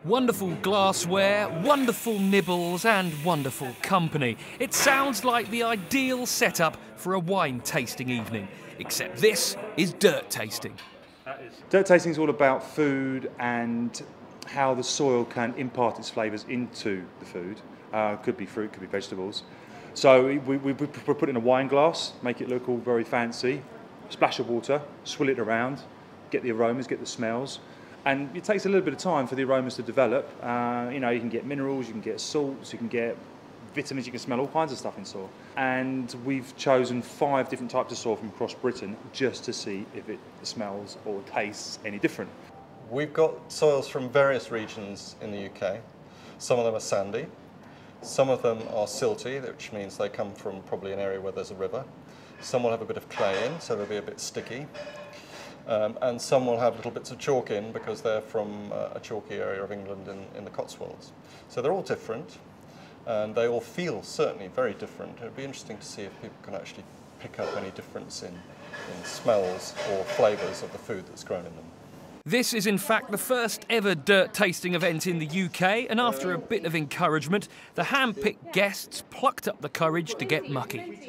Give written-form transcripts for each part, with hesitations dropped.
Wonderful glassware, wonderful nibbles and wonderful company. It sounds like the ideal setup for a wine tasting evening, except this is dirt tasting. Dirt tasting is all about food and how the soil can impart its flavours into the food. Could be fruit, could be vegetables. So we put it in a wine glass, make it look all very fancy, splash of water, swill it around, get the aromas, get the smells. And it takes a little bit of time for the aromas to develop. You can get minerals, you can get salts, you can get vitamins, you can smell all kinds of stuff in soil. And we've chosen 5 different types of soil from across Britain just to see if it smells or tastes any different. We've got soils from various regions in the UK. Some of them are sandy, some of them are silty, which means they come from probably an area where there's a river. Some will have a bit of clay in, so they'll be a bit sticky. And some will have little bits of chalk in because they're from a chalky area of England in the Cotswolds. So they're all different, and they all feel certainly very different. It would be interesting to see if people can actually pick up any difference in smells or flavours of the food that's grown in them. This is in fact the first ever dirt tasting event in the UK, and after a bit of encouragement, the hand-picked guests plucked up the courage to get mucky.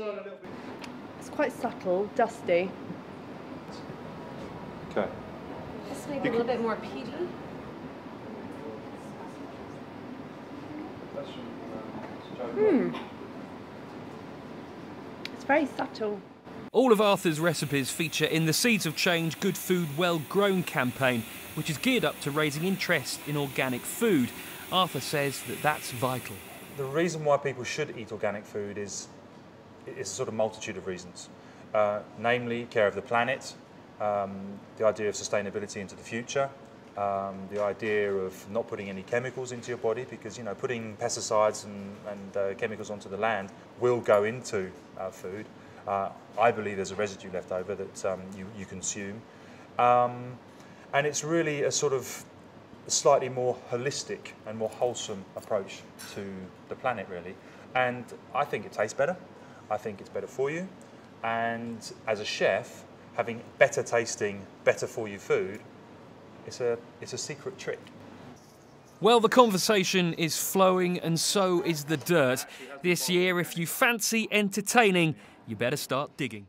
It's quite subtle, dusty. Okay. This may be a little bit more peaty. It's very subtle. All of Arthur's recipes feature in the Seeds of Change Good Food Well Grown campaign, which is geared up to raising interest in organic food. Arthur says that that's vital. The reason why people should eat organic food is a sort of multitude of reasons. Namely, care of the planet, the idea of sustainability into the future, the idea of not putting any chemicals into your body, because putting pesticides and chemicals onto the land will go into food. I believe there's a residue left over that you consume, and it's really a sort of slightly more holistic and more wholesome approach to the planet, really. And I think it tastes better. I think it's better for you, and as a chef, having better tasting, better for you food, it's a secret trick. Well, the conversation is flowing and so is the dirt. This year, if you fancy entertaining, you better start digging.